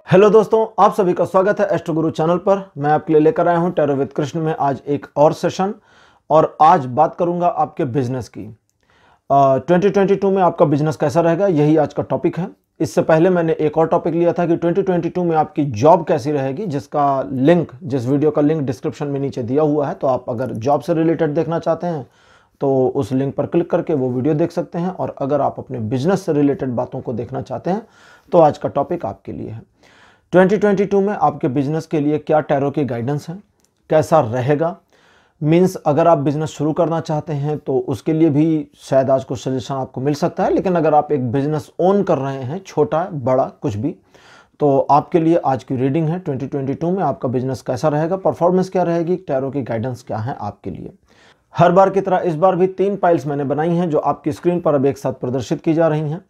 Hello दोस्तों, आप सभी का स्वागत है एस्ट्रो गुरु चैनल पर। मैं आपके लिए लेकर आया हूं टैरो विद कृष्ण में आज एक और सेशन। और आज बात करूंगा आपके बिजनेस की। 2022 में आपका बिजनेस कैसा रहेगा, यही आज का टॉपिक है। इससे पहले मैंने एक और टॉपिक लिया था कि 2022 में आपकी जॉब कैसी रहेगी, जिसका लिंक, जिस वीडियो का लिंक डिस्क्रिप्शन में नीचे दिया हुआ है। तो आप अगर जॉब से रिलेटेड देखना चाहते हैं तो उस लिंक पर क्लिक करके वो वीडियो देख सकते हैं। और अगर आप अपने बिजनेस से रिलेटेड बातों को देखना चाहते हैं तो आज का टॉपिक आपके लिए है। 2022 में आपके बिजनेस के लिए क्या टैरो की गाइडेंस है, कैसा रहेगा। मींस अगर आप बिजनेस शुरू करना चाहते हैं तो उसके लिए भी शायद आज कुछ सजेशन आपको मिल सकता है। लेकिन अगर आप एक बिजनेस ओन कर रहे हैं, छोटा बड़ा कुछ भी, तो आपके लिए आज की रीडिंग है 2022 में आपका बिजनेस कैसा रहेगा, परफॉर्मेंस क्या रहेगी, टैरो की गाइडेंस क्या है आपके लिए। हर बार की तरह इस बार भी 3 पाइल्स मैंने बनाई हैं जो आपकी स्क्रीन पर अब एक साथ प्रदर्शित की जा रही हैं।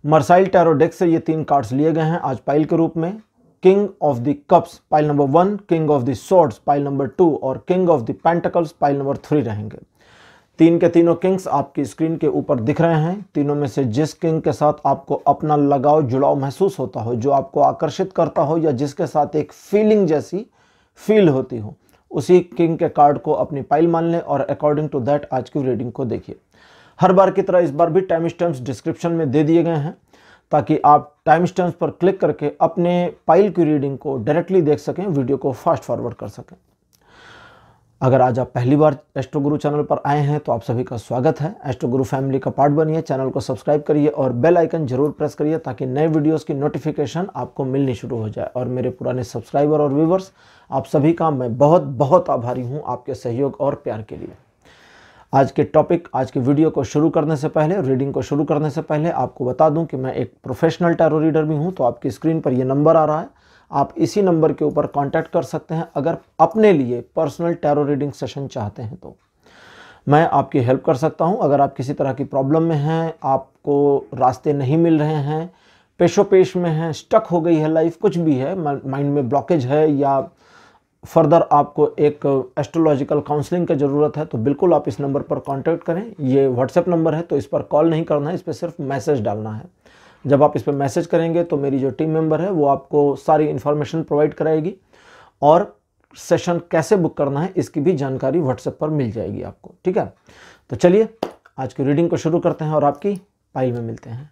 मर्साइल टैरो डेक से ये 3 कार्ड्स लिए गए हैं आज पाइल के रूप में। King of the cups pile number 1, king of the swords pile number 2 और king of the pentacles pile number 3 रहेंगे। 3 के तीनों किंग्स आपकी स्क्रीन के ऊपर दिख रहे हैं। तीनों में से जिस किंग के साथ आपको अपना लगाव जुड़ाव महसूस होता हो, जो आपको आकर्षित करता हो या जिसके साथ एक फीलिंग जैसी फील होती हो, उसी किंग के कार्ड को अपनी पाइल मान लें और अकॉर्डिंग टू दैट आज की रीडिंग को देखिए। हर बार की तरह इस बार भी टाइम स्टैम्प्स डिस्क्रिप्शन में दे दिए गए हैं ताकि आप टाइम स्टैम्प्स पर क्लिक करके अपने पाइल की रीडिंग को डायरेक्टली देख सकें, वीडियो को फास्ट फॉरवर्ड कर सकें। अगर आज आप पहली बार एस्ट्रो गुरु चैनल पर आए हैं तो आप सभी का स्वागत है। एस्ट्रो गुरु फैमिली का पार्ट बनिए, चैनल को सब्सक्राइब करिए और बेल आइकन जरूर प्रेस करिए ताकि नए वीडियोस की नोटिफिकेशन आपको मिलनी शुरू हो जाए। और मेरे पुराने सब्सक्राइबर और व्यूवर्स, आप सभी का मैं बहुत बहुत आभारी हूँ आपके सहयोग और प्यार के लिए। आज के टॉपिक, आज की वीडियो को शुरू करने से पहले, रीडिंग को शुरू करने से पहले आपको बता दूं कि मैं एक प्रोफेशनल टैरो रीडर भी हूं। तो आपकी स्क्रीन पर ये नंबर आ रहा है, आप इसी नंबर के ऊपर कांटेक्ट कर सकते हैं अगर अपने लिए पर्सनल टैरो रीडिंग सेशन चाहते हैं तो मैं आपकी हेल्प कर सकता हूं। अगर आप किसी तरह की प्रॉब्लम में हैं, आपको रास्ते नहीं मिल रहे हैं, पेशोपेश में हैं, स्टक हो गई है लाइफ, कुछ भी है, माइंड में ब्लॉकेज है या फर्दर आपको एक एस्ट्रोलॉजिकल काउंसलिंग की ज़रूरत है, तो बिल्कुल आप इस नंबर पर कांटेक्ट करें। ये व्हाट्सएप नंबर है तो इस पर कॉल नहीं करना है, इस पर सिर्फ मैसेज डालना है। जब आप इस पर मैसेज करेंगे तो मेरी जो टीम मेंबर है वो आपको सारी इन्फॉर्मेशन प्रोवाइड कराएगी और सेशन कैसे बुक करना है इसकी भी जानकारी व्हाट्सएप पर मिल जाएगी आपको। ठीक है, तो चलिए आज की रीडिंग को शुरू करते हैं और आपकी पाइल में मिलते हैं।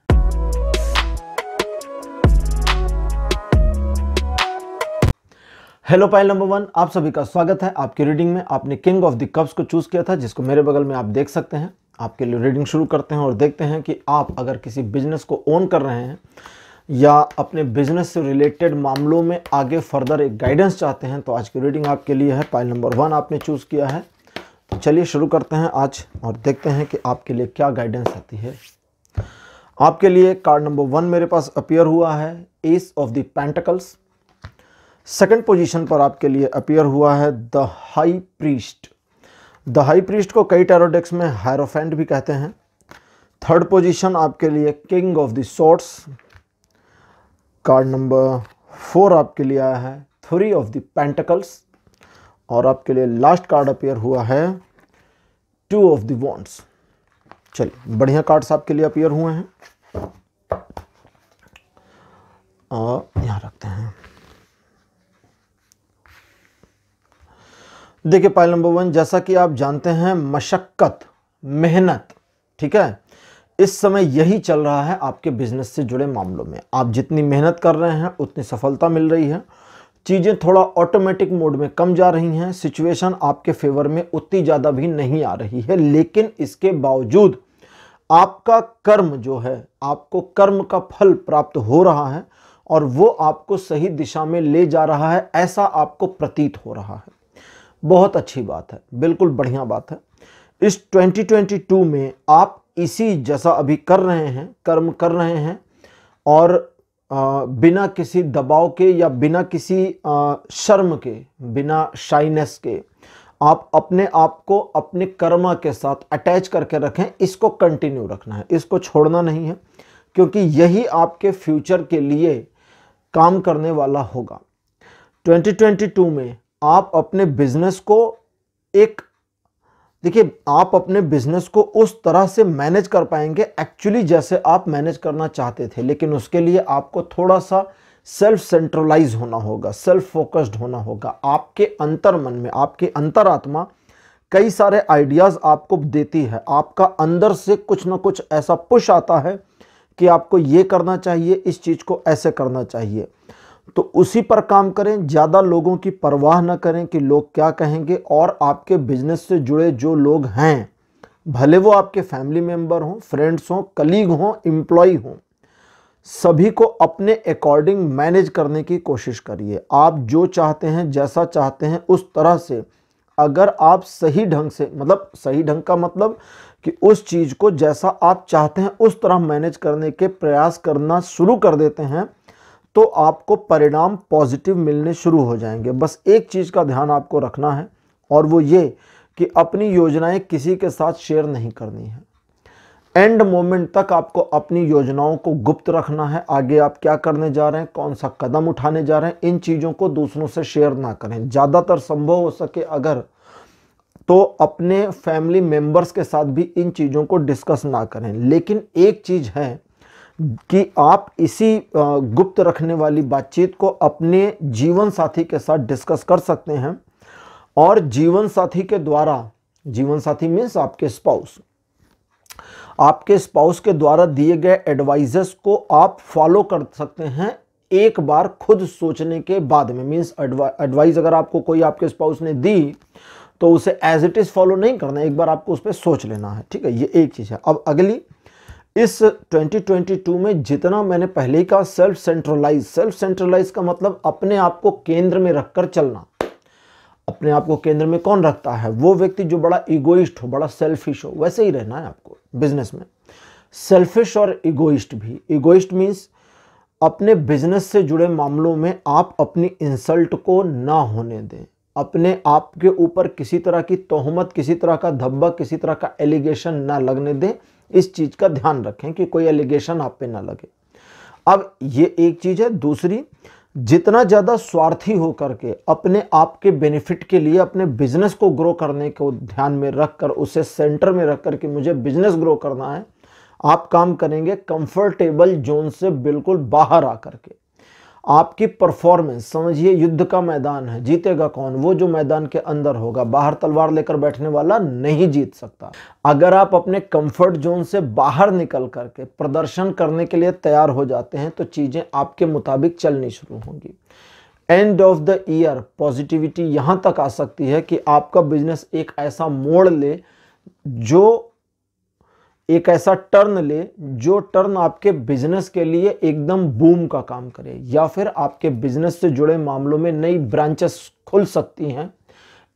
हेलो पाइल नंबर 1, आप सभी का स्वागत है आपकी रीडिंग में। आपने किंग ऑफ द कप्स को चूज किया था, जिसको मेरे बगल में आप देख सकते हैं। आपके लिए रीडिंग शुरू करते हैं और देखते हैं कि आप अगर किसी बिजनेस को ओन कर रहे हैं या अपने बिजनेस से रिलेटेड मामलों में आगे फर्दर एक गाइडेंस चाहते हैं तो आज की रीडिंग आपके लिए है। पाइल नंबर 1 आपने चूज किया है, तो चलिए शुरू करते हैं आज और देखते हैं कि आपके लिए क्या गाइडेंस आती है। आपके लिए कार्ड नंबर 1 मेरे पास अपीयर हुआ है, S of the pentacles. Second position पर आपके लिए अपीयर हुआ है the high priest. The high priest को कई टैरो डेक्स में हायरोफेंट भी कहते हैं। थर्ड पोजीशन आपके लिए king of the swords. Card number 4 आपके लिए आया है 3 ऑफ द पेंटिकल्स। और आपके लिए लास्ट कार्ड अपीयर हुआ है 2 ऑफ द वॉन्ड्स। चलिए, बढ़िया कार्ड्स आपके लिए अपीयर हुए हैं और यहाँ रखते हैं। देखिए पाइल नंबर 1, जैसा कि आप जानते हैं, मशक्कत, मेहनत, ठीक है, इस समय यही चल रहा है आपके बिजनेस से जुड़े मामलों में। आप जितनी मेहनत कर रहे हैं उतनी सफलता मिल रही है। चीज़ें थोड़ा ऑटोमेटिक मोड में कम जा रही हैं, सिचुएशन आपके फेवर में उतनी ज़्यादा भी नहीं आ रही है। लेकिन इसके बावजूद आपका कर्म जो है, आपको कर्म का फल प्राप्त हो रहा है और वो आपको सही दिशा में ले जा रहा है, ऐसा आपको प्रतीत हो रहा है। बहुत अच्छी बात है, बिल्कुल बढ़िया बात है। इस 2022 में आप इसी जैसा अभी कर रहे हैं, कर्म कर रहे हैं और बिना किसी दबाव के या बिना किसी शर्म के, बिना शाइनेस के आप अपने आप को अपने कर्म के साथ अटैच करके रखें। इसको कंटिन्यू रखना है, इसको छोड़ना नहीं है, क्योंकि यही आपके फ्यूचर के लिए काम करने वाला होगा। 2022 में आप अपने बिजनेस को देखिए, आप अपने बिजनेस को उस तरह से मैनेज कर पाएंगे एक्चुअली जैसे आप मैनेज करना चाहते थे, लेकिन उसके लिए आपको थोड़ा सा सेल्फ सेंट्रलाइज होना होगा, सेल्फ फोकस्ड होना होगा। आपके अंतर मन में, आपके अंतरात्मा कई सारे आइडियाज आपको देती है, आपका अंदर से कुछ ना कुछ ऐसा पुश आता है कि आपको ये करना चाहिए, इस चीज को ऐसे करना चाहिए, तो उसी पर काम करें। ज़्यादा लोगों की परवाह ना करें कि लोग क्या कहेंगे। और आपके बिजनेस से जुड़े जो लोग हैं, भले वो आपके फैमिली मेंबर हों, फ्रेंड्स हों, कलीग हों, एम्प्लॉय हों, सभी को अपने अकॉर्डिंग मैनेज करने की कोशिश करिए। आप जो चाहते हैं, जैसा चाहते हैं, उस तरह से अगर आप सही ढंग से, मतलब सही ढंग का मतलब कि उस चीज़ को जैसा आप चाहते हैं उस तरह मैनेज करने के प्रयास करना शुरू कर देते हैं, तो आपको परिणाम पॉजिटिव मिलने शुरू हो जाएंगे। बस एक चीज़ का ध्यान आपको रखना है, और वो ये कि अपनी योजनाएं किसी के साथ शेयर नहीं करनी है। एंड मोमेंट तक आपको अपनी योजनाओं को गुप्त रखना है। आगे आप क्या करने जा रहे हैं, कौन सा कदम उठाने जा रहे हैं, इन चीज़ों को दूसरों से शेयर ना करें। ज़्यादातर संभव हो सके अगर, तो अपने फैमिली मेंबर्स के साथ भी इन चीज़ों को डिस्कस ना करें। लेकिन एक चीज़ है कि आप इसी गुप्त रखने वाली बातचीत को अपने जीवन साथी के साथ डिस्कस कर सकते हैं, और जीवन साथी के द्वारा, जीवन साथी मीन्स आपके स्पाउस, आपके स्पाउस के द्वारा दिए गए एडवाइजेस को आप फॉलो कर सकते हैं एक बार खुद सोचने के बाद में। मीन्स एडवाइस अगर आपको कोई आपके स्पाउस ने दी तो उसे एज इट इज फॉलो नहीं करना है, एक बार आपको उस पर सोच लेना है, ठीक है। ये एक चीज़ है। अब अगली, इस 2022 में जितना मैंने पहले ही कहा, सेल्फ सेंट्रलाइज का मतलब अपने आप को केंद्र में रखकर चलना। अपने आप को केंद्र में कौन रखता है? वो व्यक्ति जो बड़ा इगोइस्ट हो, बड़ा सेल्फिश हो। वैसे ही रहना है आपको बिजनेस में, सेल्फिश और इगोइस्ट भी। इगोइस्ट मीन्स अपने बिजनेस से जुड़े मामलों में आप अपनी इंसल्ट को ना होने दें, अपने आप के ऊपर किसी तरह की तोहमत, किसी तरह का धब्बा, किसी तरह का एलिगेशन ना लगने दें। इस चीज का ध्यान रखें कि कोई एलिगेशन आप पे ना लगे। अब ये एक चीज है। दूसरी, जितना ज़्यादा स्वार्थी होकर के अपने आप के बेनिफिट के लिए अपने बिजनेस को ग्रो करने को ध्यान में रखकर, उसे सेंटर में रखकर कि मुझे बिजनेस ग्रो करना है, आप काम करेंगे कंफर्टेबल जोन से बिल्कुल बाहर आकर के। आपकी परफॉर्मेंस, समझिए युद्ध का मैदान है, जीतेगा कौन? वो जो मैदान के अंदर होगा। बाहर तलवार लेकर बैठने वाला नहीं जीत सकता। अगर आप अपने कंफर्ट जोन से बाहर निकल करके प्रदर्शन करने के लिए तैयार हो जाते हैं तो चीजें आपके मुताबिक चलनी शुरू होंगी। And of the year positivity यहां तक आ सकती है कि आपका बिजनेस एक ऐसा मोड़ ले, जो एक ऐसा टर्न ले, जो टर्न आपके बिजनेस के लिए एकदम बूम का काम करे, या फिर आपके बिजनेस से जुड़े मामलों में नई ब्रांचेस खुल सकती हैं।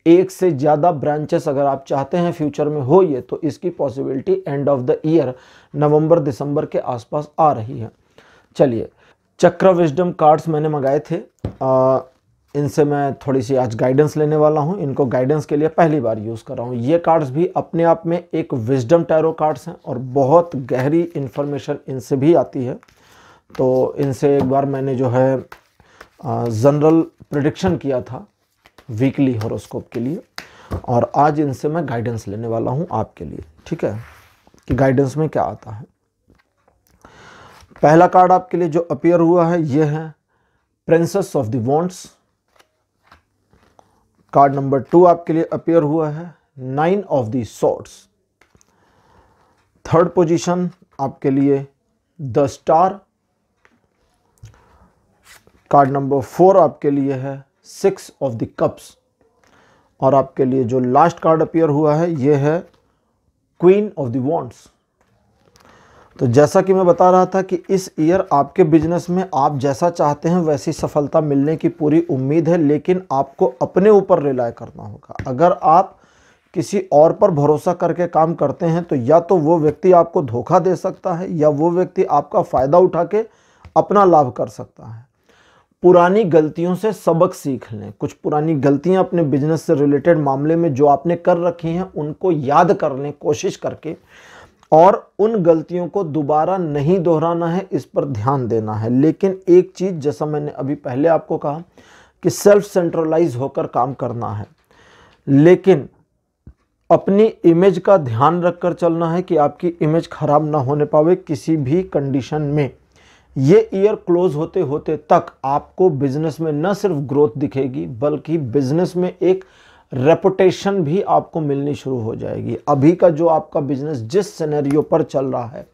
एक से ज़्यादा ब्रांचेस अगर आप चाहते हैं फ्यूचर में हो ये, तो इसकी possibility end of the year नवंबर दिसंबर के आसपास आ रही है। चलिए, चक्र विजडम कार्ड्स मैंने मंगाए थे, इनसे मैं थोड़ी सी आज गाइडेंस लेने वाला हूं। इनको गाइडेंस के लिए पहली बार यूज़ कर रहा हूं। ये कार्ड्स भी अपने आप में एक विजडम टैरो कार्ड्स हैं और बहुत गहरी इंफॉर्मेशन इनसे भी आती है। तो इनसे एक बार मैंने जो है जनरल प्रेडिक्शन किया था वीकली हॉरोस्कोप के लिए, और आज इनसे मैं गाइडेंस लेने वाला हूं आपके लिए, ठीक है, कि गाइडेंस में क्या आता है। पहला कार्ड आपके लिए जो अपीयर हुआ है ये है princess of the wands. Card number 2 आपके लिए अपीयर हुआ है 9 of the swords. Third position आपके लिए द स्टार। कार्ड नंबर 4 आपके लिए है 6 ऑफ द कप्स। और आपके लिए जो लास्ट कार्ड अपीयर हुआ है ये है क्वीन ऑफ द वॉन्ड्स। तो जैसा कि मैं बता रहा था कि इस ईयर आपके बिजनेस में आप जैसा चाहते हैं वैसी सफलता मिलने की पूरी उम्मीद है, लेकिन आपको अपने ऊपर रिलाय करना होगा। अगर आप किसी और पर भरोसा करके काम करते हैं तो या तो वो व्यक्ति आपको धोखा दे सकता है, या वो व्यक्ति आपका फ़ायदा उठा के अपना लाभ कर सकता है। पुरानी गलतियों से सबक सीख लें। कुछ पुरानी गलतियां अपने बिजनेस से रिलेटेड मामले में जो आपने कर रखी हैं उनको याद कर लें कोशिश करके, और उन गलतियों को दोबारा नहीं दोहराना है, इस पर ध्यान देना है। लेकिन एक चीज़, जैसा मैंने अभी पहले आपको कहा कि सेल्फ सेंट्रलाइज होकर काम करना है, लेकिन अपनी इमेज का ध्यान रखकर चलना है कि आपकी इमेज खराब ना होने पावे किसी भी कंडीशन में। ये ईयर क्लोज होते होते तक आपको बिजनेस में न सिर्फ ग्रोथ दिखेगी बल्कि बिजनेस में एक रेपुटेशन भी आपको मिलनी शुरू हो जाएगी। अभी का जो आपका बिजनेस जिस सिनेरियो पर चल रहा है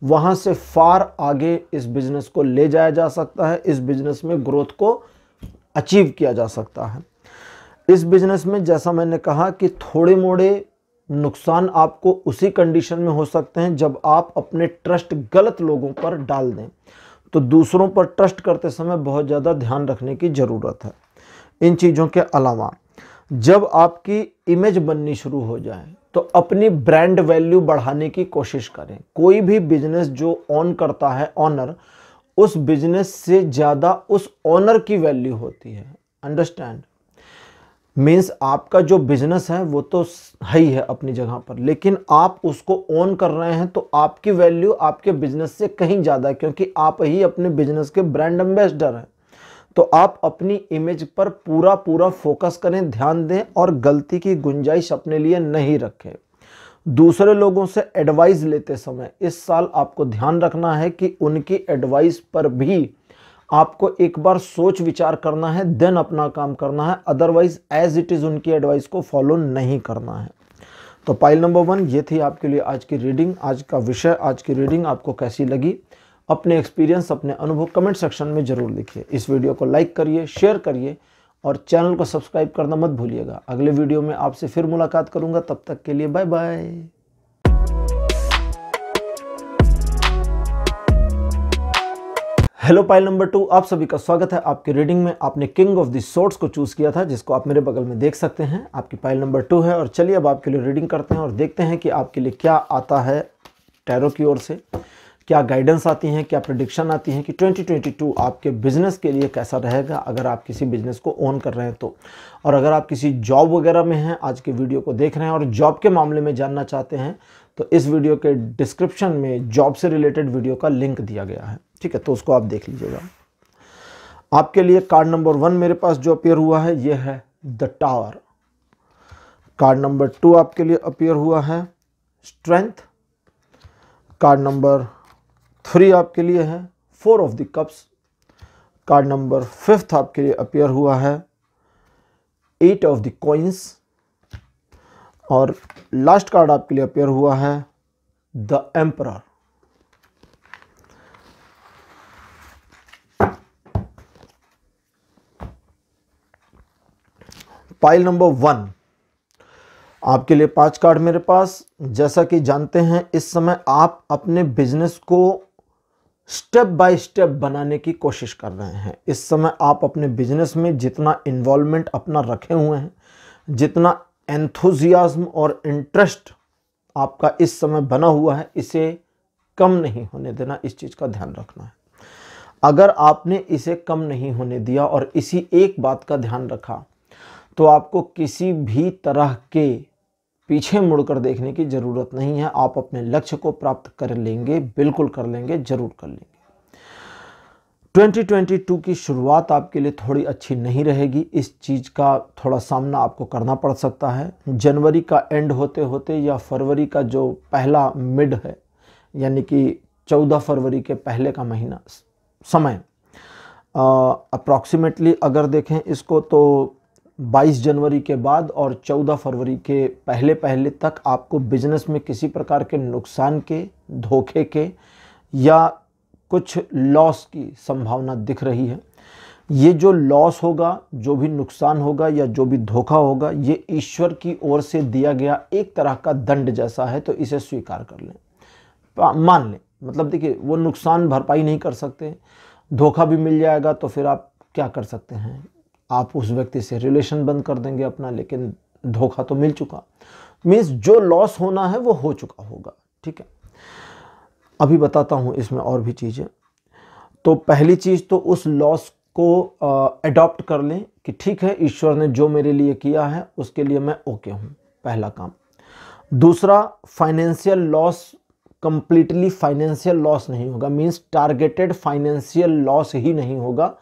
वहां से फार आगे इस बिजनेस को ले जाया जा सकता है, इस बिजनेस में ग्रोथ को अचीव किया जा सकता है। इस बिजनेस में जैसा मैंने कहा कि थोड़े मोड़े नुकसान आपको उसी कंडीशन में हो सकते हैं जब आप अपने ट्रस्ट गलत लोगों पर डाल दें। तो दूसरों पर ट्रस्ट करते समय बहुत ज़्यादा ध्यान रखने की ज़रूरत है। इन चीज़ों के अलावा जब आपकी इमेज बननी शुरू हो जाए तो अपनी ब्रांड वैल्यू बढ़ाने की कोशिश करें। कोई भी बिजनेस जो ऑन करता है ऑनर, उस बिजनेस से ज़्यादा उस ऑनर की वैल्यू होती है। अंडरस्टैंड? मीन्स आपका जो बिजनेस है वो तो है ही है अपनी जगह पर, लेकिन आप उसको ओन कर रहे हैं तो आपकी वैल्यू आपके बिजनेस से कहीं ज़्यादा है, क्योंकि आप ही अपने बिजनेस के ब्रांड एम्बेसडर हैं। तो आप अपनी इमेज पर पूरा फोकस करें, ध्यान दें और गलती की गुंजाइश अपने लिए नहीं रखें। दूसरे लोगों से एडवाइस लेते समय इस साल आपको ध्यान रखना है कि उनकी एडवाइस पर भी आपको एक बार सोच विचार करना है, देन अपना काम करना है। अदरवाइज एज इट इज़ उनकी एडवाइस को फॉलो नहीं करना है। तो पाइल नंबर 1 ये थी आपके लिए आज की रीडिंग, आज का विषय। आज की रीडिंग आपको कैसी लगी? अपने एक्सपीरियंस, अपने अनुभव कमेंट सेक्शन में ज़रूर लिखिए। इस वीडियो को लाइक करिए, शेयर करिए और चैनल को सब्सक्राइब करना मत भूलिएगा। अगले वीडियो में आपसे फिर मुलाकात करूँगा, तब तक के लिए bye bye. Hello pile number 2, आप सभी का स्वागत है आपकी रीडिंग में। आपने किंग ऑफ द स्वॉर्ड्स को चूज किया था, जिसको आप मेरे बगल में देख सकते हैं। आपकी पाइल नंबर 2 है और चलिए अब आपके लिए रीडिंग करते हैं और देखते हैं कि आपके लिए क्या आता है टैरो की ओर से, क्या गाइडेंस आती हैं, क्या प्रेडिक्शन आती हैं कि 2022 आपके बिजनेस के लिए कैसा रहेगा अगर आप किसी बिजनेस को ओन कर रहे हैं तो। और अगर आप किसी जॉब वगैरह में हैं, आज के वीडियो को देख रहे हैं और जॉब के मामले में जानना चाहते हैं, तो इस वीडियो के डिस्क्रिप्शन में जॉब से रिलेटेड वीडियो का लिंक दिया गया है, ठीक है, तो उसको आप देख लीजिएगा। आपके लिए कार्ड नंबर 1 मेरे पास जो अपीयर हुआ है ये है द टावर। कार्ड नंबर 2 आपके लिए अपीयर हुआ है स्ट्रेंथ। कार्ड नंबर 3 आपके लिए है 4 of the cups. Card number 5 आपके लिए अपीयर हुआ है 8 ऑफ द कॉइंस। और लास्ट कार्ड आपके लिए अपीयर हुआ है द एम्परर। पाइल नंबर 1 आपके लिए 5 कार्ड मेरे पास। जैसा कि जानते हैं इस समय आप अपने बिजनेस को स्टेप बाय स्टेप बनाने की कोशिश कर रहे हैं। इस समय आप अपने बिजनेस में जितना इन्वॉल्वमेंट अपना रखे हुए हैं, जितना एंथुजियाज्म और इंटरेस्ट आपका इस समय बना हुआ है, इसे कम नहीं होने देना। इस चीज़ का ध्यान रखना है। अगर आपने इसे कम नहीं होने दिया और इसी एक बात का ध्यान रखा तो आपको किसी भी तरह के पीछे मुड़कर देखने की ज़रूरत नहीं है। आप अपने लक्ष्य को प्राप्त कर लेंगे, बिल्कुल कर लेंगे, जरूर कर लेंगे। 2022 की शुरुआत आपके लिए थोड़ी अच्छी नहीं रहेगी। इस चीज़ का थोड़ा सामना आपको करना पड़ सकता है। जनवरी का एंड होते होते या फरवरी का जो पहला मिड है, यानी कि 14 फरवरी के पहले का महीना समय, अप्रॉक्सीमेटली अगर देखें इसको तो 22 जनवरी के बाद और 14 फरवरी के पहले तक आपको बिजनेस में किसी प्रकार के नुकसान के, धोखे के या कुछ लॉस की संभावना दिख रही है। ये जो लॉस होगा, जो भी नुकसान होगा या जो भी धोखा होगा, ये ईश्वर की ओर से दिया गया एक तरह का दंड जैसा है, तो इसे स्वीकार कर लें, मान लें। मतलब देखिए, वो नुकसान भरपाई नहीं कर सकते, धोखा भी मिल जाएगा तो फिर आप क्या कर सकते हैं? आप उस व्यक्ति से रिलेशन बंद कर देंगे अपना, लेकिन धोखा तो मिल चुका। मीन्स जो लॉस होना है वो हो चुका होगा, ठीक है। अभी बताता हूँ इसमें और भी चीज़ें। तो पहली चीज़ तो उस लॉस को अडॉप्ट कर लें कि ठीक है, ईश्वर ने जो मेरे लिए किया है उसके लिए मैं ओके हूँ, पहला काम। दूसरा, financial loss, completely financial loss नहीं होगा, मीन्स टारगेटेड फाइनेंशियल लॉस ही नहीं होगा।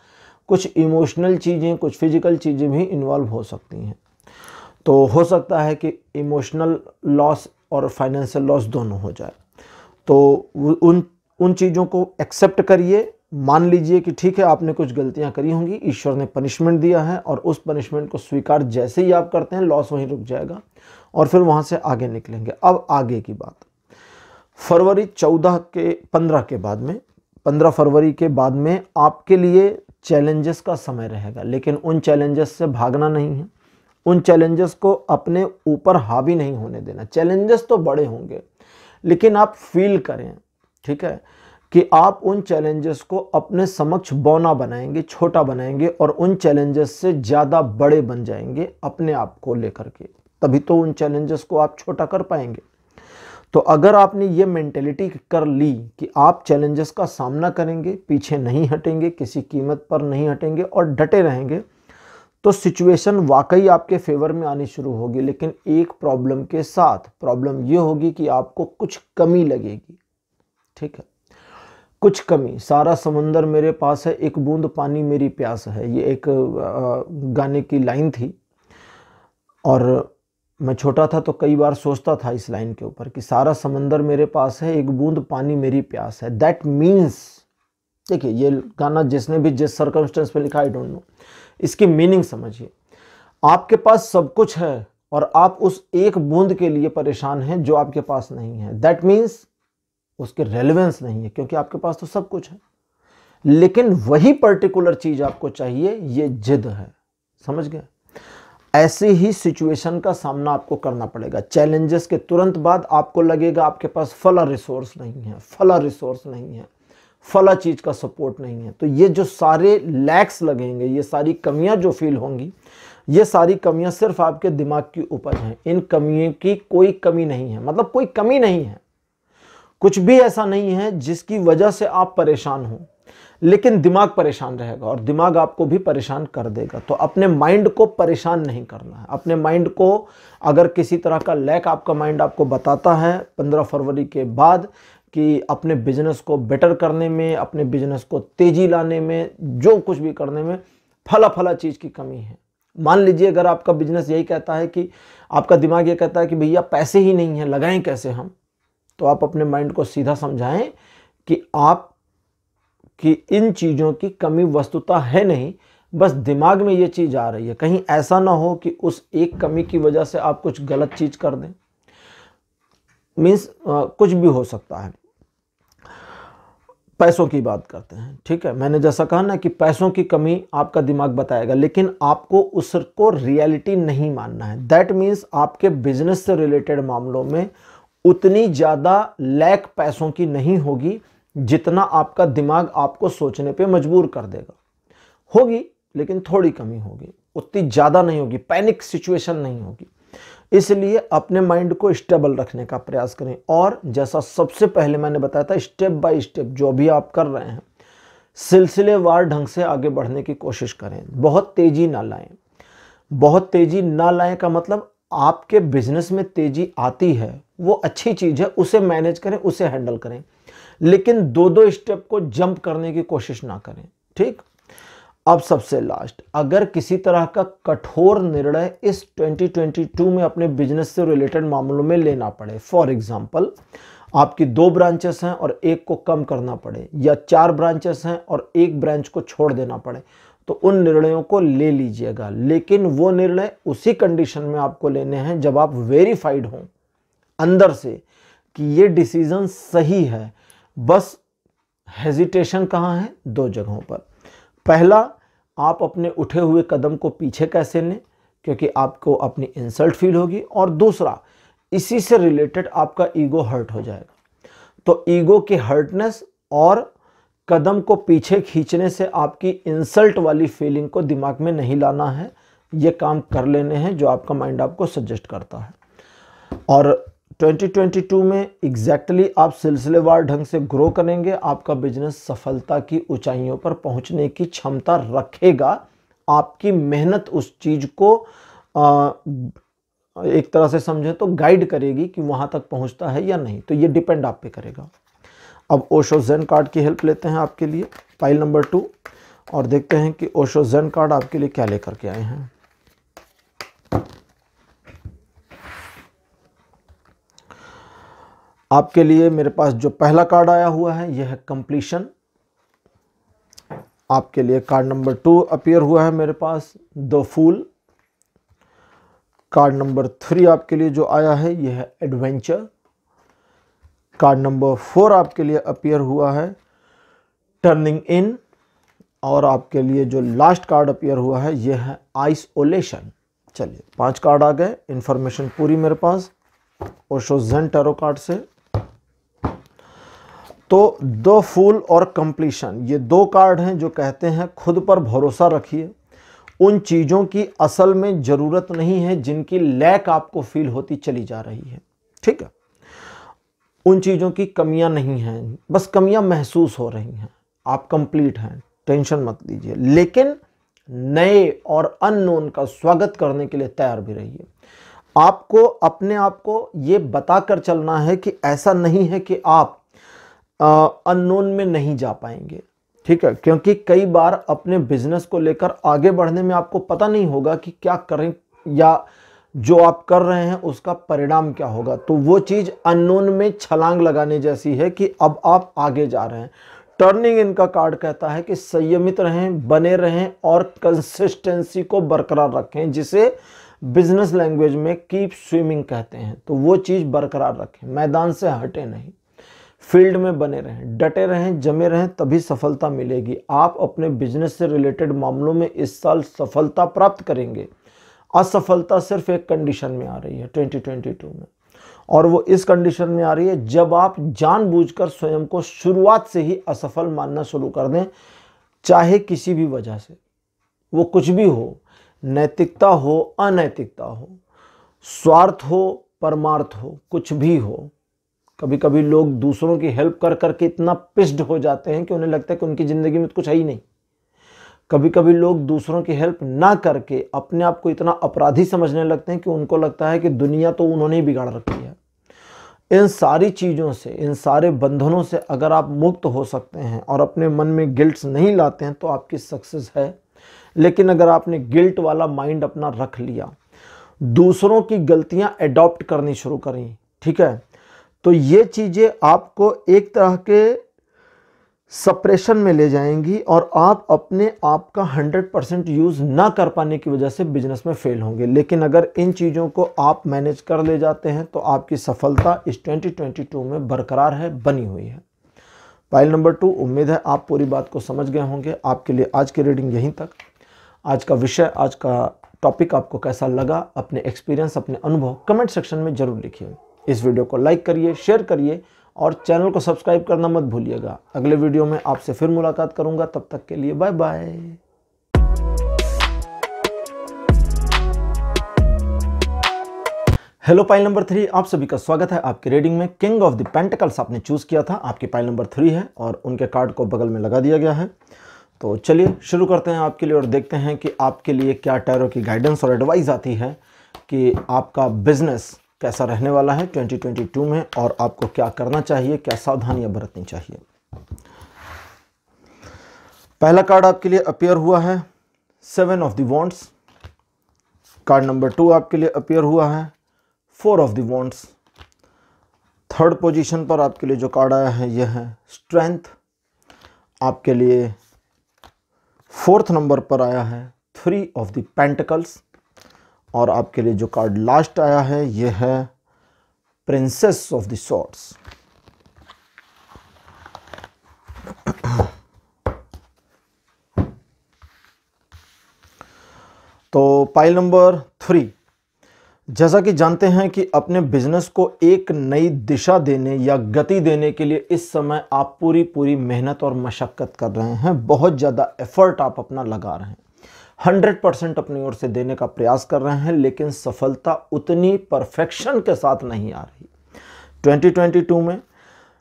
कुछ इमोशनल चीज़ें, कुछ फिजिकल चीज़ें भी इन्वॉल्व हो सकती हैं। तो हो सकता है कि इमोशनल लॉस और फाइनेंशियल लॉस दोनों हो जाए। तो उन चीज़ों को एक्सेप्ट करिए, मान लीजिए कि ठीक है आपने कुछ गलतियां करी होंगी, ईश्वर ने पनिशमेंट दिया है और उस पनिशमेंट को स्वीकार जैसे ही आप करते हैं लॉस वहीं रुक जाएगा और फिर वहां से आगे निकलेंगे। अब आगे की बात, फरवरी 15 के बाद में, 15 फरवरी के बाद में आपके लिए चैलेंजेस का समय रहेगा, लेकिन उन चैलेंजेस से भागना नहीं है, उन चैलेंजेस को अपने ऊपर हावी नहीं होने देना। चैलेंजेस तो बड़े होंगे लेकिन आप फील करें, ठीक है, कि आप उन चैलेंजेस को अपने समक्ष बौना बनाएंगे, छोटा बनाएंगे और उन चैलेंजेस से ज़्यादा बड़े बन जाएंगे अपने आप को लेकर के, तभी तो उन चैलेंजेस को आप छोटा कर पाएंगे। तो अगर आपने ये मेंटेलिटी कर ली कि आप चैलेंजेस का सामना करेंगे, पीछे नहीं हटेंगे, किसी कीमत पर नहीं हटेंगे और डटे रहेंगे, तो सिचुएशन वाकई आपके फेवर में आनी शुरू होगी। लेकिन एक प्रॉब्लम के साथ, प्रॉब्लम ये होगी कि आपको कुछ कमी लगेगी, ठीक है, कुछ कमी। सारा समुंदर मेरे पास है, एक बूंद पानी मेरी प्यास है, ये एक गाने की लाइन थी और मैं छोटा था तो कई बार सोचता था इस लाइन के ऊपर कि सारा समंदर मेरे पास है, एक बूंद पानी मेरी प्यास है। दैट मीन्स, देखिए ये गाना जिसने भी जिस सर्कमस्टेंस पे लिखा, आई डोंट नो, इसकी मीनिंग समझिए। आपके पास सब कुछ है और आप उस एक बूंद के लिए परेशान हैं जो आपके पास नहीं है। दैट मीन्स उसके रेलेवेंस नहीं है, क्योंकि आपके पास तो सब कुछ है, लेकिन वही पर्टिकुलर चीज आपको चाहिए, ये जिद है। समझ गए? ऐसे ही सिचुएशन का सामना आपको करना पड़ेगा। चैलेंजेस के तुरंत बाद आपको लगेगा आपके पास फला रिसोर्स नहीं है, फला रिसोर्स नहीं है, फला चीज का सपोर्ट नहीं है। तो ये जो सारे लैक्स लगेंगे, ये सारी कमियां जो फील होंगी, ये सारी कमियां सिर्फ आपके दिमाग की उपज हैं। इन कमियों की कोई कमी नहीं है, मतलब कोई कमी नहीं है, कुछ भी ऐसा नहीं है जिसकी वजह से आप परेशान हो, लेकिन दिमाग परेशान रहेगा और दिमाग आपको भी परेशान कर देगा। तो अपने माइंड को परेशान नहीं करना है। अपने माइंड को, अगर किसी तरह का लैक आपका माइंड आपको बताता है 15 फरवरी के बाद कि अपने बिजनेस को बेटर करने में, अपने बिजनेस को तेजी लाने में, जो कुछ भी करने में फला फला चीज़ की कमी है। मान लीजिए अगर आपका बिजनेस यही कहता है कि, आपका दिमाग ये कहता है कि भैया पैसे ही नहीं है, लगाएं कैसे हम, तो आप अपने माइंड को सीधा समझाएं कि आप कि इन चीज़ों की कमी वस्तुतः है नहीं, बस दिमाग में ये चीज़ आ रही है। कहीं ऐसा ना हो कि उस एक कमी की वजह से आप कुछ गलत चीज़ कर दें। मीन्स कुछ भी हो सकता है। पैसों की बात करते हैं, ठीक है, मैंने जैसा कहा ना कि पैसों की कमी आपका दिमाग बताएगा, लेकिन आपको उसको रियलिटी नहीं मानना है। दैट मीन्स आपके बिजनेस से रिलेटेड मामलों में उतनी ज़्यादा लैक पैसों की नहीं होगी जितना आपका दिमाग आपको सोचने पे मजबूर कर देगा। होगी लेकिन थोड़ी कमी होगी, उतनी ज़्यादा नहीं होगी, पैनिक सिचुएशन नहीं होगी। इसलिए अपने माइंड को स्टेबल रखने का प्रयास करें और जैसा सबसे पहले मैंने बताया था, स्टेप बाय स्टेप जो भी आप कर रहे हैं, सिलसिलेवार ढंग से आगे बढ़ने की कोशिश करें। बहुत तेज़ी ना लाएं। बहुत तेज़ी ना लाएं का मतलब, आपके बिजनेस में तेज़ी आती है वो अच्छी चीज़ है, उसे मैनेज करें, उसे हैंडल करें, लेकिन दो स्टेप को जंप करने की कोशिश ना करें, ठीक। अब सबसे लास्ट, अगर किसी तरह का कठोर निर्णय इस 2022 में अपने बिजनेस से रिलेटेड मामलों में लेना पड़े, फॉर एग्जांपल आपकी 2 ब्रांचेस हैं और एक को कम करना पड़े, या 4 ब्रांचेस हैं और एक ब्रांच को छोड़ देना पड़े, तो उन निर्णयों को ले लीजिएगा। लेकिन वो निर्णय उसी कंडीशन में आपको लेने हैं जब आप वेरीफाइड हों अंदर से कि ये डिसीजन सही है। बस हेजिटेशन कहाँ है? 2 जगहों पर। पहला, आप अपने उठे हुए कदम को पीछे कैसे लें, क्योंकि आपको अपनी इंसल्ट फील होगी, और दूसरा, इसी से रिलेटेड आपका ईगो हर्ट हो जाएगा। तो ईगो की हर्टनेस और कदम को पीछे खींचने से आपकी इंसल्ट वाली फीलिंग को दिमाग में नहीं लाना है। ये काम कर लेने हैं जो आपका माइंड आपको सजेस्ट करता है। और 2022 में एग्जैक्टली आप सिलसिलेवार ढंग से ग्रो करेंगे, आपका बिजनेस सफलता की ऊंचाइयों पर पहुंचने की क्षमता रखेगा। आपकी मेहनत उस चीज को एक तरह से समझे तो गाइड करेगी कि वहां तक पहुंचता है या नहीं, तो ये डिपेंड आप पे करेगा। अब ओशो ज़ेन कार्ड की हेल्प लेते हैं आपके लिए, पाइल नंबर 2, और देखते हैं कि ओशो ज़ेन कार्ड आपके लिए क्या लेकर के आए हैं। आपके लिए मेरे पास जो पहला कार्ड आया हुआ है यह है कंप्लीशन। आपके लिए कार्ड नंबर 2 अपीयर हुआ है मेरे पास, द फूल। कार्ड नंबर 3 आपके लिए जो आया है यह है एडवेंचर। कार्ड नंबर 4 आपके लिए अपीयर हुआ है टर्निंग इन। और आपके लिए जो लास्ट कार्ड अपीयर हुआ है यह है आइसोलेशन। चलिए 5 कार्ड आ गए, इंफॉर्मेशन पूरी मेरे पास ओशो ज़ेन टैरो कार्ड से। तो द फूल और कंप्लीशन ये 2 कार्ड हैं जो कहते हैं खुद पर भरोसा रखिए। उन चीज़ों की असल में ज़रूरत नहीं है जिनकी लैक आपको फील होती चली जा रही है। ठीक है, उन चीज़ों की कमियां नहीं हैं, बस कमियां महसूस हो रही हैं। आप कंप्लीट हैं, टेंशन मत लीजिए, लेकिन नए और अननोन का स्वागत करने के लिए तैयार भी रहिए। आपको अपने आप को ये बताकर चलना है कि ऐसा नहीं है कि आप अननोन में नहीं जा पाएंगे। ठीक है, क्योंकि कई बार अपने बिजनेस को लेकर आगे बढ़ने में आपको पता नहीं होगा कि क्या करें या जो आप कर रहे हैं उसका परिणाम क्या होगा। तो वो चीज़ अननोन में छलांग लगाने जैसी है कि अब आप आगे जा रहे हैं। टर्निंग इन का कार्ड कहता है कि संयमित रहें, बने रहें और कंसिस्टेंसी को बरकरार रखें, जिसे बिजनेस लैंग्वेज में कीप स्विमिंग कहते हैं। तो वो चीज़ बरकरार रखें, मैदान से हटे नहीं, फील्ड में बने रहें, डटे रहें, जमे रहें, तभी सफलता मिलेगी। आप अपने बिजनेस से रिलेटेड मामलों में इस साल सफलता प्राप्त करेंगे। असफलता सिर्फ एक कंडीशन में आ रही है 2022 में, और वो इस कंडीशन में आ रही है जब आप जानबूझकर स्वयं को शुरुआत से ही असफल मानना शुरू कर दें, चाहे किसी भी वजह से, वो कुछ भी हो, नैतिकता हो, अनैतिकता हो, स्वार्थ हो, परमार्थ हो, कुछ भी हो। कभी कभी लोग दूसरों की हेल्प कर करके इतना पिस्ड हो जाते हैं कि उन्हें लगता है कि उनकी ज़िंदगी में तो कुछ है ही नहीं। कभी कभी लोग दूसरों की हेल्प ना करके अपने आप को इतना अपराधी समझने लगते हैं कि उनको लगता है कि दुनिया तो उन्होंने ही बिगाड़ रखी है। इन सारी चीज़ों से, इन सारे बंधनों से अगर आप मुक्त हो सकते हैं और अपने मन में गिल्ट्स नहीं लाते हैं तो आपकी सक्सेस है। लेकिन अगर आपने गिल्ट वाला माइंड अपना रख लिया, दूसरों की गलतियां एडॉप्ट करनी शुरू करें, ठीक है, तो ये चीज़ें आपको एक तरह के सप्रेशन में ले जाएंगी और आप अपने आप का 100% यूज़ ना कर पाने की वजह से बिजनेस में फेल होंगे। लेकिन अगर इन चीज़ों को आप मैनेज कर ले जाते हैं तो आपकी सफलता इस 2022 में बरकरार है, बनी हुई है। पाइल नंबर 2, उम्मीद है आप पूरी बात को समझ गए होंगे। आपके लिए आज की रीडिंग यहीं तक। आज का विषय, आज का टॉपिक आपको कैसा लगा, अपने एक्सपीरियंस, अपने अनुभव कमेंट सेक्शन में जरूर लिखिए। इस वीडियो को लाइक करिए, शेयर करिए और चैनल को सब्सक्राइब करना मत भूलिएगा। अगले वीडियो में आपसे फिर मुलाकात करूंगा, तब तक के लिए bye bye. Hello pile number 3, आप सभी का स्वागत है आपकी रीडिंग में। किंग ऑफ द पेंटिकल्स आपने चूज किया था, आपकी पाइल नंबर 3 है और उनके कार्ड को बगल में लगा दिया गया है। तो चलिए शुरू करते हैं आपके लिए और देखते हैं कि आपके लिए क्या टैरो की गाइडेंस और एडवाइस आती है कि आपका बिजनेस कैसा रहने वाला है 2022 में और आपको क्या करना चाहिए, क्या सावधानियां बरतनी चाहिए। पहला कार्ड आपके लिए अपीयर हुआ है 7 of the wands. Card number 2 आपके लिए अपीयर हुआ है 4 of the wands. Third position पर आपके लिए जो कार्ड आया है यह है स्ट्रेंथ। आपके लिए 4th नंबर पर आया है 3 ऑफ द पेंटिकल्स और आपके लिए जो कार्ड लास्ट आया है यह है प्रिंसेस ऑफ द सॉर्ड्स। तो पाइल नंबर 3, जैसा कि जानते हैं कि अपने बिजनेस को एक नई दिशा देने या गति देने के लिए इस समय आप पूरी मेहनत और मशक्कत कर रहे हैं। बहुत ज़्यादा एफर्ट आप अपना लगा रहे हैं, 100% अपनी ओर से देने का प्रयास कर रहे हैं, लेकिन सफलता उतनी परफेक्शन के साथ नहीं आ रही। 2022 में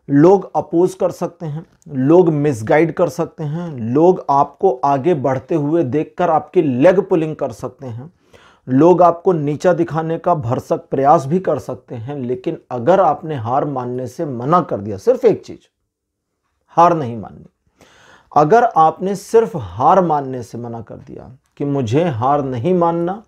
लोग अपोज कर सकते हैं, लोग मिसगाइड कर सकते हैं, लोग आपको आगे बढ़ते हुए देखकर आपकी लेग पुलिंग कर सकते हैं, लोग आपको नीचा दिखाने का भरसक प्रयास भी कर सकते हैं। लेकिन अगर आपने हार मानने से मना कर दिया, सिर्फ एक चीज, हार नहीं माननी, अगर आपने सिर्फ हार मानने से मना कर दिया कि मुझे हार नहीं मानना,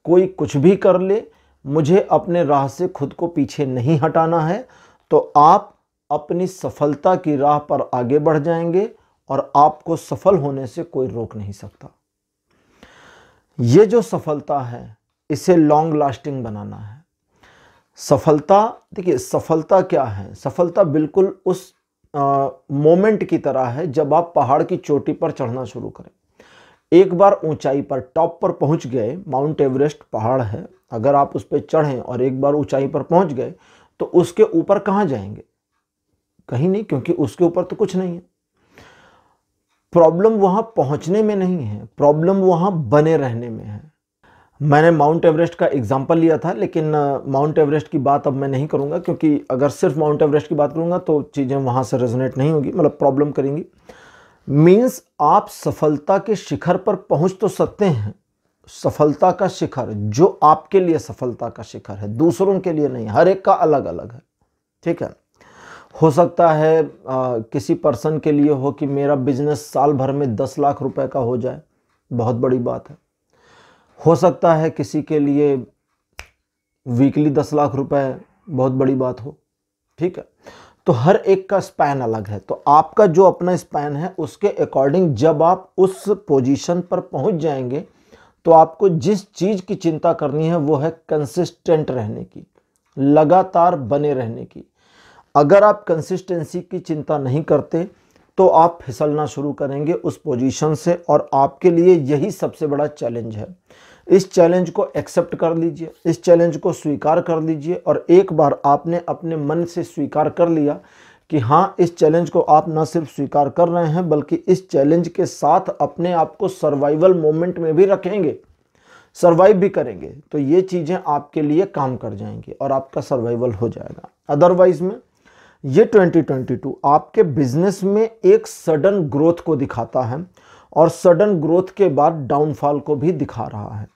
कोई कुछ भी कर ले, मुझे अपने राह से खुद को पीछे नहीं हटाना है, तो आप अपनी सफलता की राह पर आगे बढ़ जाएंगे और आपको सफल होने से कोई रोक नहीं सकता। ये जो सफलता है इसे लॉन्ग लास्टिंग बनाना है। सफलता, देखिए सफलता क्या है, सफलता बिल्कुल उस मोमेंट की तरह है जब आप पहाड़ की चोटी पर चढ़ना शुरू करें। एक बार ऊंचाई पर, टॉप पर पहुंच गए, माउंट एवरेस्ट पहाड़ है, अगर आप उस पर चढ़ें और एक बार ऊंचाई पर पहुंच गए तो उसके ऊपर कहाँ जाएंगे? कहीं नहीं, क्योंकि उसके ऊपर तो कुछ नहीं है। प्रॉब्लम वहां पहुंचने में नहीं है, प्रॉब्लम वहां बने रहने में है। मैंने माउंट एवरेस्ट का एग्जाम्पल लिया था, लेकिन माउंट एवरेस्ट की बात अब मैं नहीं करूंगा, क्योंकि अगर सिर्फ माउंट एवरेस्ट की बात करूंगा तो चीज़ें वहां से रेजोनेट नहीं होगी, मतलब प्रॉब्लम करेंगी। मीन्स आप सफलता के शिखर पर पहुंच तो सकते हैं, सफलता का शिखर जो आपके लिए सफलता का शिखर है, दूसरों के लिए नहीं, हर एक का अलग अलग है। ठीक है, हो सकता है किसी पर्सन के लिए हो कि मेरा बिजनेस साल भर में 10 लाख रुपए का हो जाए, बहुत बड़ी बात है। हो सकता है किसी के लिए वीकली 10 लाख रुपए बहुत बड़ी बात हो। ठीक है, तो हर एक का स्पैन अलग है, तो आपका जो अपना स्पैन है उसके अकॉर्डिंग जब आप उस पोजीशन पर पहुंच जाएंगे तो आपको जिस चीज़ की चिंता करनी है वो है कंसिस्टेंट रहने की, लगातार बने रहने की। अगर आप कंसिस्टेंसी की चिंता नहीं करते तो आप फिसलना शुरू करेंगे उस पोजीशन से, और आपके लिए यही सबसे बड़ा चैलेंज है। इस चैलेंज को एक्सेप्ट कर लीजिए, इस चैलेंज को स्वीकार कर लीजिए, और एक बार आपने अपने मन से स्वीकार कर लिया कि हाँ, इस चैलेंज को आप न सिर्फ स्वीकार कर रहे हैं बल्कि इस चैलेंज के साथ अपने आप को सर्वाइवल मोमेंट में भी रखेंगे, सर्वाइव भी करेंगे, तो ये चीज़ें आपके लिए काम कर जाएंगी और आपका सर्वाइवल हो जाएगा। अदरवाइज में ये 2022 आपके बिजनेस में एक सडन ग्रोथ को दिखाता है, और सडन ग्रोथ के बाद डाउनफॉल को भी दिखा रहा है।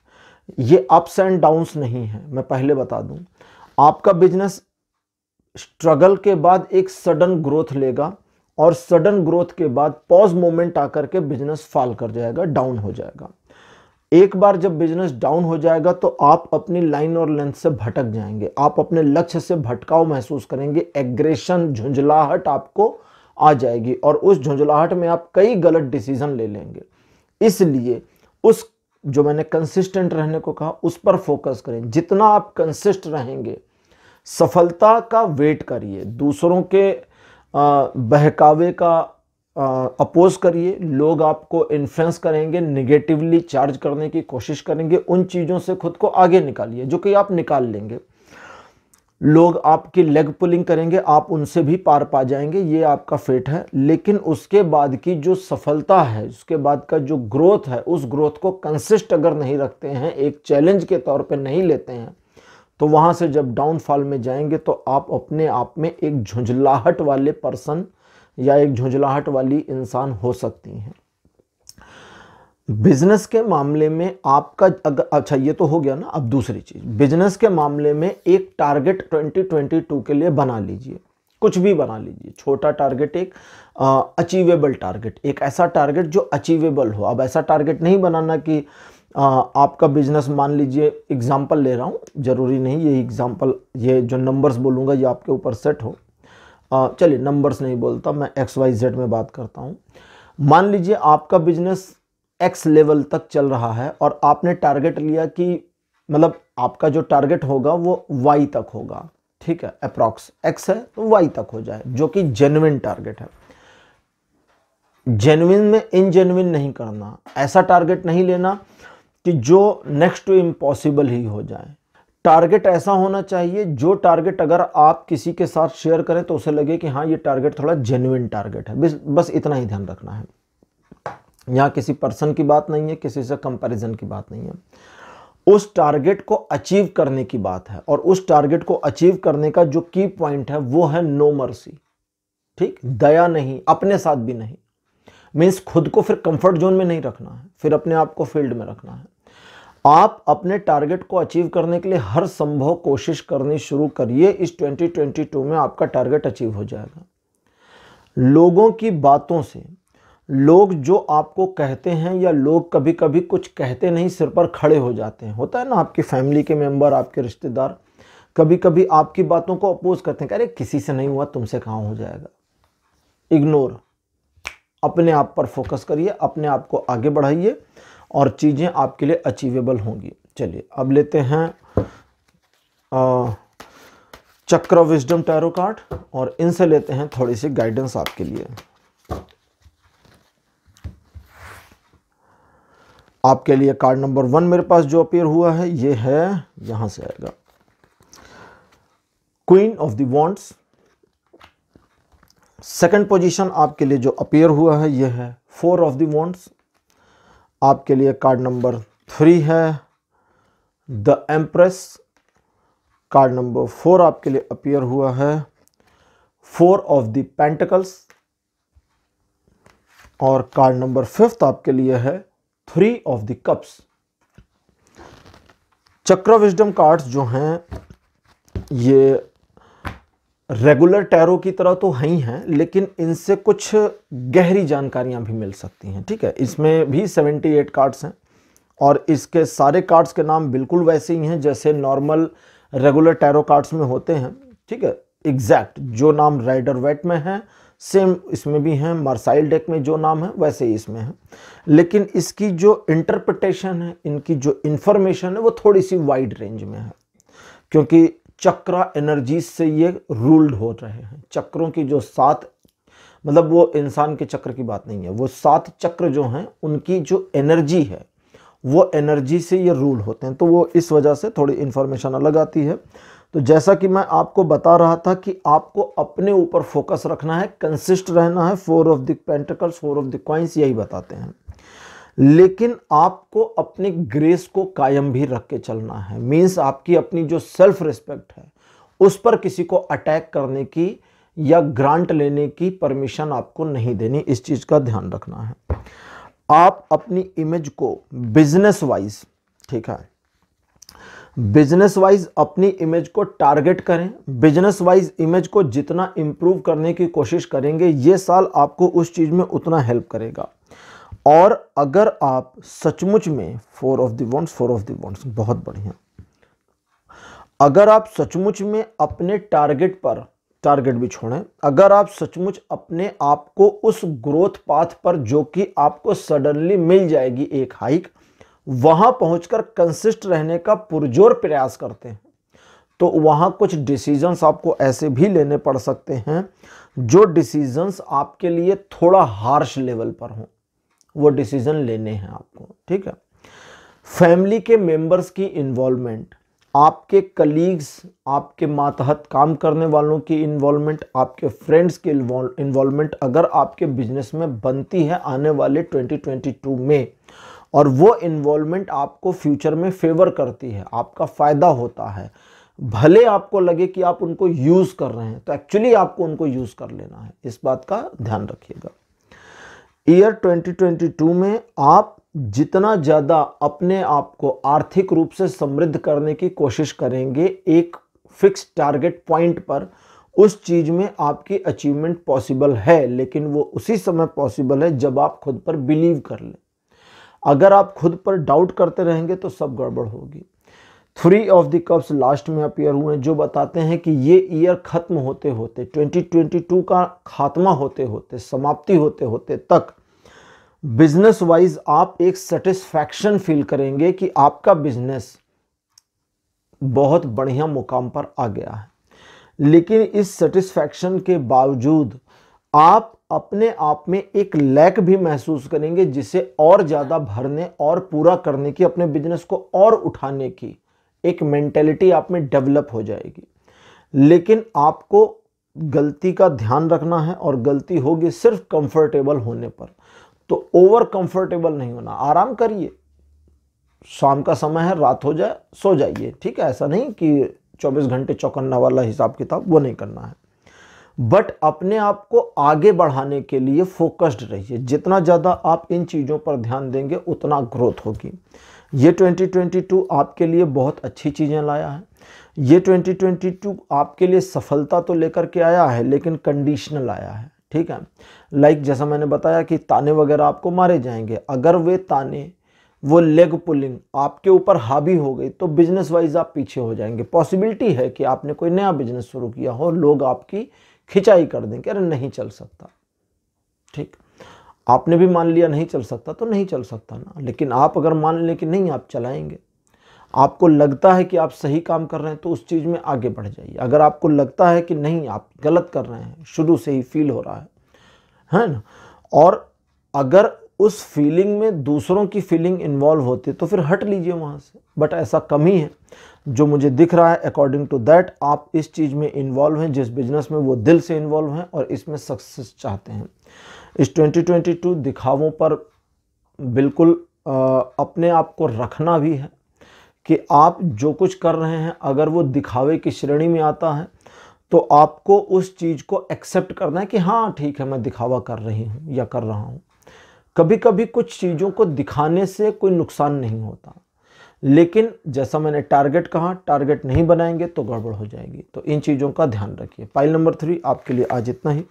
ये अप्स एंड डाउन्स नहीं है, मैं पहले बता दूं। आपका बिजनेस स्ट्रगल के बाद एक सडन ग्रोथ लेगा, और सडन ग्रोथ के बाद पॉज मोमेंट आकर के बिजनेस फॉल कर जाएगा, डाउन हो जाएगा। एक बार जब बिजनेस डाउन हो जाएगा तो आप अपनी लाइन और लेंथ से भटक जाएंगे, आप अपने लक्ष्य से भटकाव महसूस करेंगे, एग्रेशन, झुंझलाहट आपको आ जाएगी, और उस झुंझलाहट में आप कई गलत डिसीजन ले लेंगे। इसलिए उस जो मैंने कंसिस्टेंट रहने को कहा उस पर फोकस करें। जितना आप कंसिस्ट रहेंगे, सफलता का वेट करिए, दूसरों के बहकावे का अपोज करिए। लोग आपको इन्फ्लुएंस करेंगे, निगेटिवली चार्ज करने की कोशिश करेंगे, उन चीज़ों से खुद को आगे निकालिए जो कि आप निकाल लेंगे। लोग आपकी लेग पुलिंग करेंगे, आप उनसे भी पार पा जाएंगे, ये आपका फेट है। लेकिन उसके बाद की जो सफलता है, उसके बाद का जो ग्रोथ है, उस ग्रोथ को कंसिस्ट अगर नहीं रखते हैं, एक चैलेंज के तौर पे नहीं लेते हैं, तो वहाँ से जब डाउनफॉल में जाएंगे तो आप अपने आप में एक झुंझलाहट वाले पर्सन या एक झुंझलाहट वाली इंसान हो सकती हैं। बिजनेस के मामले में आपका अच्छा ये तो हो गया ना। अब दूसरी चीज, बिजनेस के मामले में एक टारगेट 2022 के लिए बना लीजिए, कुछ भी बना लीजिए, छोटा टारगेट, एक अचीवेबल टारगेट, एक ऐसा टारगेट जो अचीवेबल हो। अब ऐसा टारगेट नहीं बनाना कि आपका बिजनेस, मान लीजिए एग्जाम्पल ले रहा हूँ, जरूरी नहीं ये एग्जाम्पल, ये जो नंबर्स बोलूँगा ये आपके ऊपर सेट हो। चलिए नंबर्स नहीं बोलता, मैं XYZ में बात करता हूँ। मान लीजिए आपका बिजनेस X लेवल तक चल रहा है और आपने टारगेट लिया कि मतलब आपका जो टारगेट होगा वो Y तक होगा, ठीक है, अप्रॉक्स X है तो Y तक हो जाए, जो कि जेन्युइन टारगेट है। जेन्युइन में इनजेन्युइन नहीं करना, ऐसा टारगेट नहीं लेना कि जो नेक्स्ट टू इम्पॉसिबल ही हो जाए। टारगेट ऐसा होना चाहिए जो टारगेट अगर आप किसी के साथ शेयर करें तो उसे लगे कि हाँ ये टारगेट थोड़ा जेन्युइन टारगेट है। बस इतना ही ध्यान रखना है। यहाँ किसी पर्सन की बात नहीं है, किसी से कंपैरिजन की बात नहीं है, उस टारगेट को अचीव करने की बात है। और उस टारगेट को अचीव करने का जो की पॉइंट है वो है नो मर्सी, ठीक, दया नहीं, अपने साथ भी नहीं। मीन्स खुद को फिर कंफर्ट जोन में नहीं रखना है, फिर अपने आप को फील्ड में रखना है। आप अपने टारगेट को अचीव करने के लिए हर संभव कोशिश करनी शुरू करिए। इस 2022 में आपका टारगेट अचीव हो जाएगा। लोगों की बातों से, लोग जो आपको कहते हैं या लोग कभी कभी कुछ कहते नहीं, सिर पर खड़े हो जाते हैं। होता है ना, आपकी फैमिली के मेंबर, आपके रिश्तेदार कभी कभी आपकी बातों को अपोज करते हैं, अरे किसी से नहीं हुआ तुमसे कहाँ हो जाएगा। इग्नोर, अपने आप पर फोकस करिए, अपने आप को आगे बढ़ाइए और चीज़ें आपके लिए अचीवेबल होंगी। चलिए अब लेते हैं चक्र विजडम टैरो कार्ड और इनसे लेते हैं थोड़ी सी गाइडेंस आपके लिए। आपके लिए कार्ड नंबर 1 मेरे पास जो अपीयर हुआ है ये है, यहां से आएगा queen of the wands. Second position आपके लिए जो अपीयर हुआ है ये है 4 ऑफ द वॉन्ड्स। आपके लिए कार्ड नंबर 3 है द एम्प्रेस। कार्ड नंबर 4 आपके लिए अपीयर हुआ है 4 ऑफ द पेंटिकल्स। और कार्ड नंबर 5 आपके लिए है 3 ऑफ द कप्स। चक्र विजडम कार्ड्स जो हैं ये रेगुलर टैरो की तरह तो हैं ही हैं, लेकिन इनसे कुछ गहरी जानकारियां भी मिल सकती हैं। ठीक है, इसमें भी 78 कार्ड्स हैं और इसके सारे कार्ड्स के नाम बिल्कुल वैसे ही हैं जैसे नॉर्मल रेगुलर टैरो कार्ड्स में होते हैं। ठीक है, एग्जैक्ट जो नाम राइडर वेट में है सेम इसमें भी हैं, मार्साइल डेक में जो नाम है वैसे ही इसमें है, लेकिन इसकी जो इंटरप्रिटेशन है, इनकी जो इंफॉर्मेशन है वो थोड़ी सी वाइड रेंज में है, क्योंकि चक्र एनर्जी से ये रूल्ड हो रहे हैं। चक्रों की जो 7, मतलब वो इंसान के चक्र की बात नहीं है, वो 7 चक्र जो हैं उनकी जो एनर्जी है वो एनर्जी से ये रूल होते हैं, तो वो इस वजह से थोड़ी इंफॉर्मेशन अलग आती है। तो जैसा कि मैं आपको बता रहा था कि आपको अपने ऊपर फोकस रखना है, कंसिस्ट रहना है। 4 of the pentacles, 4 of the coins यही बताते हैं, लेकिन आपको अपनी ग्रेस को कायम भी रख के चलना है। मीन्स आपकी अपनी जो सेल्फ रिस्पेक्ट है उस पर किसी को अटैक करने की या ग्रांट लेने की परमिशन आपको नहीं देनी, इस चीज का ध्यान रखना है। आप अपनी इमेज को बिजनेस वाइज, ठीक है, बिजनेस वाइज अपनी इमेज को टारगेट करें। बिजनेस वाइज इमेज को जितना इंप्रूव करने की कोशिश करेंगे ये साल आपको उस चीज में उतना हेल्प करेगा। और अगर आप सचमुच में 4 of the wands, 4 of the wands बहुत बढ़िया, अगर आप सचमुच में अपने टारगेट पर, टारगेट भी छोड़ें, अगर आप सचमुच अपने आप को उस ग्रोथ पाथ पर जो कि आपको सडनली मिल जाएगी एक हाइक, वहां पहुंचकर कंसिस्ट रहने का पुरजोर प्रयास करते हैं, तो वहां कुछ डिसीजंस आपको ऐसे भी लेने पड़ सकते हैं जो डिसीजंस आपके लिए थोड़ा हार्श लेवल पर हों, वो डिसीजन लेने हैं आपको। ठीक है, फैमिली के मेंबर्स की इन्वॉल्वमेंट, आपके कलीग्स, आपके मातहत काम करने वालों की इन्वॉल्वमेंट, आपके फ्रेंड्स की इन्वॉल्वमेंट अगर आपके बिजनेस में बनती है आने वाले 2022 में, और वो इन्वॉल्वमेंट आपको फ्यूचर में फेवर करती है, आपका फायदा होता है, भले आपको लगे कि आप उनको यूज कर रहे हैं, तो एक्चुअली आपको उनको यूज कर लेना है, इस बात का ध्यान रखिएगा। ईयर 2022 में आप जितना ज़्यादा अपने आप को आर्थिक रूप से समृद्ध करने की कोशिश करेंगे एक फिक्स टारगेट पॉइंट पर, उस चीज में आपकी अचीवमेंट पॉसिबल है, लेकिन वो उसी समय पॉसिबल है जब आप खुद पर बिलीव कर लें। अगर आप खुद पर डाउट करते रहेंगे तो सब गड़बड़ होगी। 3 ऑफ द कप्स लास्ट में अपीयर हुए जो बताते हैं कि ये ईयर खत्म होते होते, 2022 का खात्मा होते होते, समाप्ति होते होते तक बिजनेस वाइज आप एक सेटिस्फैक्शन फील करेंगे कि आपका बिजनेस बहुत बढ़िया मुकाम पर आ गया है। लेकिन इस सेटिस्फैक्शन के बावजूद आप अपने आप में एक लैक भी महसूस करेंगे, जिसे और ज़्यादा भरने और पूरा करने की, अपने बिजनेस को और उठाने की एक मेंटेलिटी आप में डेवलप हो जाएगी। लेकिन आपको गलती का ध्यान रखना है, और गलती होगी सिर्फ कंफर्टेबल होने पर, तो ओवर कंफर्टेबल नहीं होना। आराम करिए, शाम का समय है, रात हो जाए सो जाइए, ठीक है, ऐसा नहीं कि 24 घंटे चौकन्ना वाला हिसाब किताब, वो नहीं करना है। बट अपने आप को आगे बढ़ाने के लिए फोकस्ड रहिए। जितना ज़्यादा आप इन चीज़ों पर ध्यान देंगे उतना ग्रोथ होगी। ये 2022 आपके लिए बहुत अच्छी चीज़ें लाया है। ये 2022 आपके लिए सफलता तो लेकर के आया है, लेकिन कंडीशनल आया है। ठीक है, लाइक जैसा मैंने बताया कि ताने वगैरह आपको मारे जाएंगे। अगर वे ताने, वो लेग पुलिंग आपके ऊपर हावी हो गई तो बिजनेस वाइज आप पीछे हो जाएंगे। पॉसिबिलिटी है कि आपने कोई नया बिजनेस शुरू किया हो, लोग आपकी खिंचाई कर दें कि अरे नहीं चल सकता। ठीक, आपने भी मान लिया नहीं चल सकता तो नहीं चल सकता ना, लेकिन आप अगर मान लें कि नहीं आप चलाएंगे, आपको लगता है कि आप सही काम कर रहे हैं तो उस चीज़ में आगे बढ़ जाइए। अगर आपको लगता है कि नहीं आप गलत कर रहे हैं, शुरू से ही फील हो रहा है ना, और अगर उस फीलिंग में दूसरों की फीलिंग इन्वॉल्व होती है तो फिर हट लीजिए वहाँ से। बट ऐसा कम ही है जो मुझे दिख रहा है। अकॉर्डिंग टू दैट आप इस चीज़ में इन्वॉल्व हैं, जिस बिजनेस में वो दिल से इन्वॉल्व हैं और इसमें सक्सेस चाहते हैं। इस 2022 दिखावों पर बिल्कुल अपने आप को रखना भी है कि आप जो कुछ कर रहे हैं अगर वो दिखावे की श्रेणी में आता है तो आपको उस चीज़ को एक्सेप्ट करना है कि हाँ ठीक है मैं दिखावा कर रही हूँ या कर रहा हूँ। कभी कभी कुछ चीज़ों को दिखाने से कोई नुकसान नहीं होता, लेकिन जैसा मैंने टारगेट कहा, टारगेट नहीं बनाएंगे तो गड़बड़ हो जाएगी। तो इन चीज़ों का ध्यान रखिए। फाइल नंबर 3 आपके लिए आज इतना ही।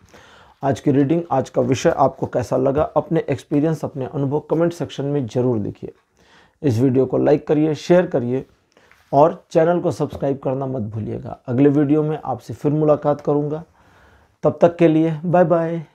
आज की रीडिंग, आज का विषय आपको कैसा लगा, अपने एक्सपीरियंस, अपने अनुभव कमेंट सेक्शन में ज़रूर लिखिए। इस वीडियो को लाइक करिए, शेयर करिए और चैनल को सब्सक्राइब करना मत भूलिएगा। अगले वीडियो में आपसे फिर मुलाकात करूँगा। तब तक के लिए बाय बाय।